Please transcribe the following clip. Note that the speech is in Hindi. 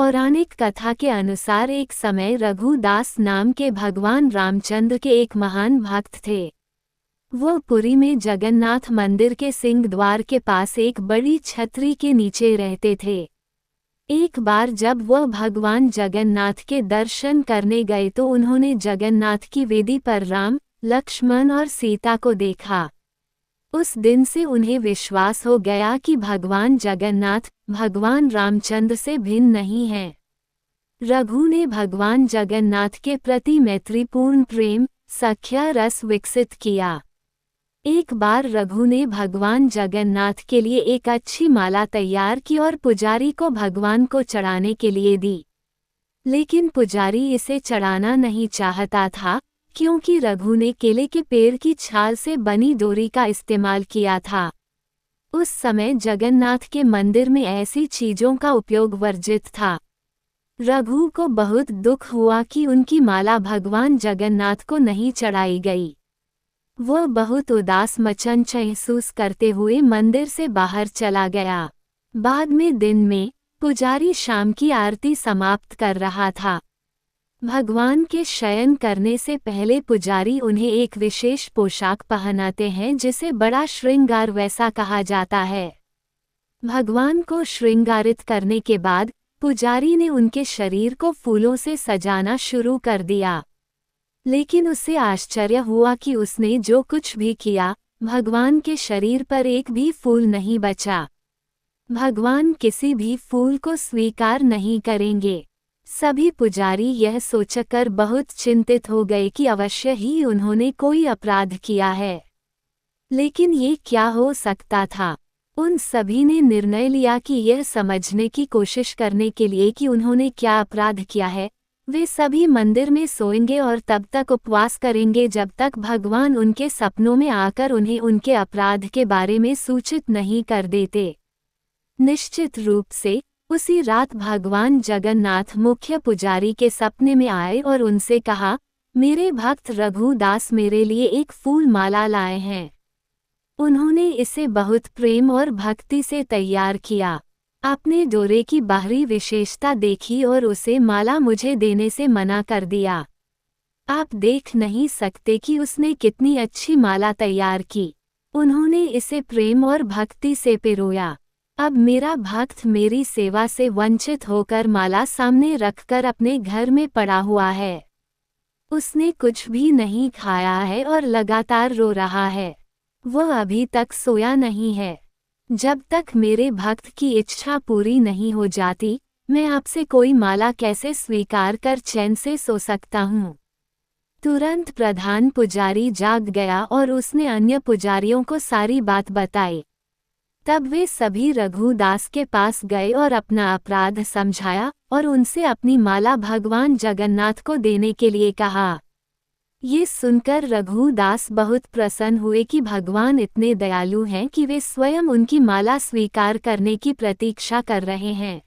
पौराणिक कथा के अनुसार एक समय रघुदास नाम के भगवान रामचंद्र के एक महान भक्त थे। वो पुरी में जगन्नाथ मंदिर के सिंह द्वार के पास एक बड़ी छतरी के नीचे रहते थे। एक बार जब वह भगवान जगन्नाथ के दर्शन करने गए तो उन्होंने जगन्नाथ की वेदी पर राम, लक्ष्मण और सीता को देखा। उस दिन से उन्हें विश्वास हो गया कि भगवान जगन्नाथ भगवान रामचंद्र से भिन्न नहीं हैं। रघु ने भगवान जगन्नाथ के प्रति मैत्रीपूर्ण प्रेम, सख्या रस विकसित किया। एक बार रघु ने भगवान जगन्नाथ के लिए एक अच्छी माला तैयार की और पुजारी को भगवान को चढ़ाने के लिए दी। लेकिन पुजारी इसे चढ़ाना नहीं चाहता था, क्योंकि रघु ने केले के पेड़ की छाल से बनी डोरी का इस्तेमाल किया था। उस समय जगन्नाथ के मंदिर में ऐसी चीजों का उपयोग वर्जित था। रघु को बहुत दुख हुआ कि उनकी माला भगवान जगन्नाथ को नहीं चढ़ाई गई। वह बहुत उदास महसूस करते हुए मंदिर से बाहर चला गया। बाद में दिन में पुजारी शाम की आरती समाप्त कर रहा था। भगवान के शयन करने से पहले पुजारी उन्हें एक विशेष पोशाक पहनाते हैं जिसे बड़ा श्रृंगार वैसा कहा जाता है। भगवान को श्रृंगारित करने के बाद पुजारी ने उनके शरीर को फूलों से सजाना शुरू कर दिया। लेकिन उसे आश्चर्य हुआ कि उसने जो कुछ भी किया, भगवान के शरीर पर एक भी फूल नहीं बचा। भगवान किसी भी फूल को स्वीकार नहीं करेंगे। सभी पुजारी यह सोचकर बहुत चिंतित हो गए कि अवश्य ही उन्होंने कोई अपराध किया है। लेकिन ये क्या हो सकता था? उन सभी ने निर्णय लिया कि यह समझने की कोशिश करने के लिए कि उन्होंने क्या अपराध किया है, वे सभी मंदिर में सोएंगे और तब तक उपवास करेंगे जब तक भगवान उनके सपनों में आकर उन्हें उनके अपराध के बारे में सूचित नहीं कर देते। निश्चित रूप से उसी रात भगवान जगन्नाथ मुख्य पुजारी के सपने में आए और उनसे कहा, मेरे भक्त रघुदास मेरे लिए एक फूल माला लाए हैं। उन्होंने इसे बहुत प्रेम और भक्ति से तैयार किया। आपने डोरे की बाहरी विशेषता देखी और उसे माला मुझे देने से मना कर दिया। आप देख नहीं सकते कि उसने कितनी अच्छी माला तैयार की। उन्होंने इसे प्रेम और भक्ति से पिरोया। अब मेरा भक्त मेरी सेवा से वंचित होकर माला सामने रखकर अपने घर में पड़ा हुआ है। उसने कुछ भी नहीं खाया है और लगातार रो रहा है। वह अभी तक सोया नहीं है। जब तक मेरे भक्त की इच्छा पूरी नहीं हो जाती, मैं आपसे कोई माला कैसे स्वीकार कर चैन से सो सकता हूँ? तुरंत प्रधान पुजारी जाग गया और उसने अन्य पुजारियों को सारी बात बताई। तब वे सभी रघुदास के पास गए और अपना अपराध समझाया और उनसे अपनी माला भगवान जगन्नाथ को देने के लिए कहा। ये सुनकर रघुदास बहुत प्रसन्न हुए कि भगवान इतने दयालु हैं कि वे स्वयं उनकी माला स्वीकार करने की प्रतीक्षा कर रहे हैं।